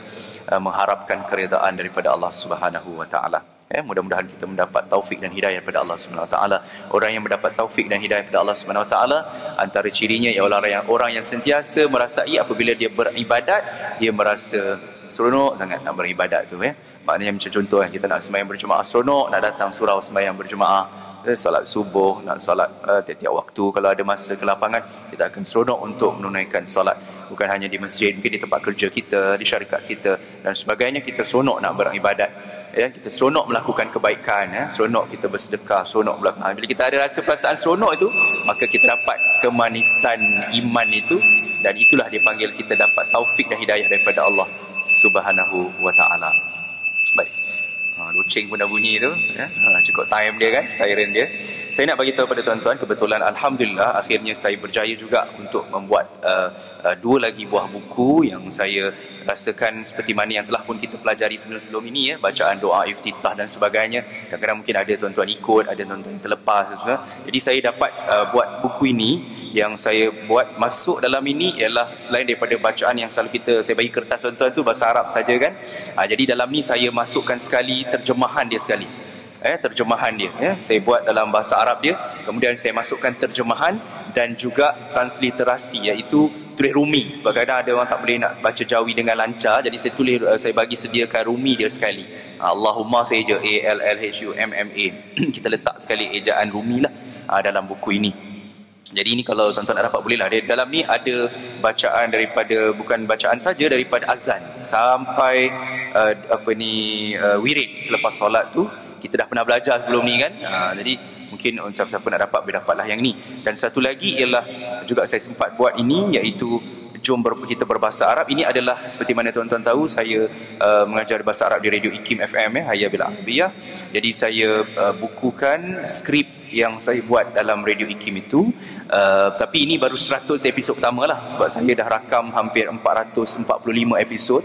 mengharapkan keredaan daripada Allah Subhanahu Wa Taala. Mudah-mudahan kita mendapat taufik dan hidayah daripada Allah Subhanahu Wa Taala. Orang yang mendapat taufik dan hidayah daripada Allah Subhanahu Wa Taala, antara cirinya ialah orang yang sentiasa merasai apabila dia beribadat, dia merasa seronok sangat nak beribadat tu, ya. Maknanya macam contoh, kita nak sembahyang berjemaah, seronok nak datang surau sembahyang berjemaah, solat subuh, nak solat tiap-tiap waktu. Kalau ada masa kelapangan, kita akan seronok untuk menunaikan solat, bukan hanya di masjid, mungkin di tempat kerja kita, di syarikat kita dan sebagainya. Kita seronok nak beribadat, ya, kita seronok melakukan kebaikan, ya, seronok kita bersedekah, seronok melakukan. Bila kita ada rasa perasaan seronok itu, maka kita dapat kemanisan iman itu, dan itulah dipanggil kita dapat taufik dan hidayah daripada Allah Subhanahu Wa Taala. Baik, 2 kucing pun dah bunyi tu ya. Cukup time dia kan, siren dia. Saya nak bagi tahu pada tuan-tuan, kebetulan alhamdulillah akhirnya saya berjaya juga untuk membuat 2 lagi buah buku yang saya rasakan seperti mana yang telah pun kita pelajari sebelum-sebelum ini ya, bacaan doa iftitah dan sebagainya. Kadang-kadang mungkin ada tuan-tuan ikut, ada tuan-tuan yang terlepas dan sebagainya. Jadi saya dapat buat buku ini. Yang saya buat masuk dalam ini ialah selain daripada bacaan yang selalu saya bagi kertas tuan-tuan tu bahasa Arab saja kan. Jadi dalam ni saya masukkan sekali terjemahan dia sekali. Terjemahan dia ya. Saya buat dalam bahasa Arab dia, kemudian saya masukkan terjemahan dan juga transliterasi, iaitu tulis rumi. Kadang-kadang ada orang tak boleh nak baca Jawi dengan lancar, jadi saya bagi sediakan rumi dia sekali. Allahumma saya je ALLHUMMA. Kita letak sekali ejaan rumi lah dalam buku ini. Jadi ini kalau tuan-tuan nak dapat bolehlah. Dalam ni ada bacaan daripada, bukan bacaan saja, daripada azan sampai wirid selepas solat tu. Kita dah pernah belajar sebelum ni kan. Jadi mungkin siapa-siapa nak dapat, boleh dapatlah yang ni. Dan satu lagi ialah juga saya sempat buat ini, iaitu Jom kita berbahasa Arab. Ini adalah seperti mana tuan-tuan tahu, saya mengajar bahasa Arab di Radio IKIM FM Hayya bil Arabiyah. Jadi saya bukukan skrip yang saya buat dalam Radio IKIM itu. Tapi ini baru 100 episod pertama lah, sebab saya dah rakam hampir 445 episod.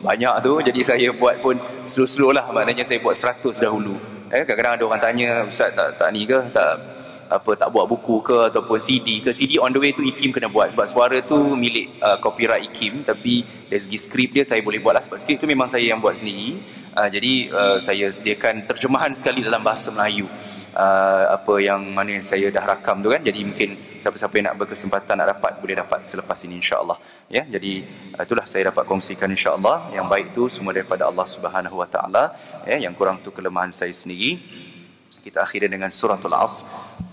Banyak tu, jadi saya buat pun slow-slow lah. Maknanya saya buat 100 dahulu. Kadang-kadang ada orang tanya, Ustaz tak ni ke, tak buat buku ke ataupun CD ke. CD on the way tu IKIM kena buat, sebab suara tu milik copyright IKIM, tapi dari segi skrip dia saya boleh buat lah, sebab skrip tu memang saya yang buat sendiri. Jadi saya sediakan terjemahan sekali dalam bahasa Melayu, apa yang mana saya dah rakam tu kan. Jadi mungkin siapa-siapa yang nak berkesempatan nak dapat, boleh dapat selepas ini insya-Allah ya. Jadi itulah saya dapat kongsikan insya-Allah. Yang baik tu semua daripada Allah Subhanahu Wa Taala ya, yang kurang tu kelemahan saya sendiri. Kita akhiri dengan suratul Asr.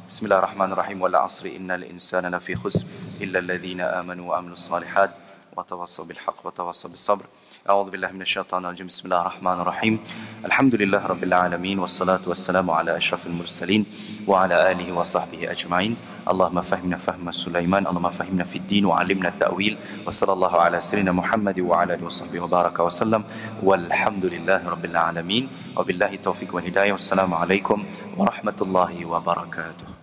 Bismillahirrahmanirrahim. Wal 'asri innal insana lafi khusr illa alladhina amanu wa amilus salihat wa tawassaw bil haqq wa tawassaw bis sabr. A'udzu billahi minasyaitonir rajim. Bismillahirrahmanirrahim. Alhamdulillah rabbil alamin wassalatu wassalamu ala asyrafil mursalin wa ala alihi wa sahbihi ajma'in. Allahumma fahimna fahma Sulaiman, Allahumma fahimna fid din wa 'allimna at-ta'wil. Wa sallallahu ala sayyidina Muhammad wa ala alihi wa sahbihi wa baraka wa sallam. Walhamdulillahi rabbil alamin. Wabillahi taufiq wal hidayah. Wassalamu alaikum warahmatullahi wabarakatuh.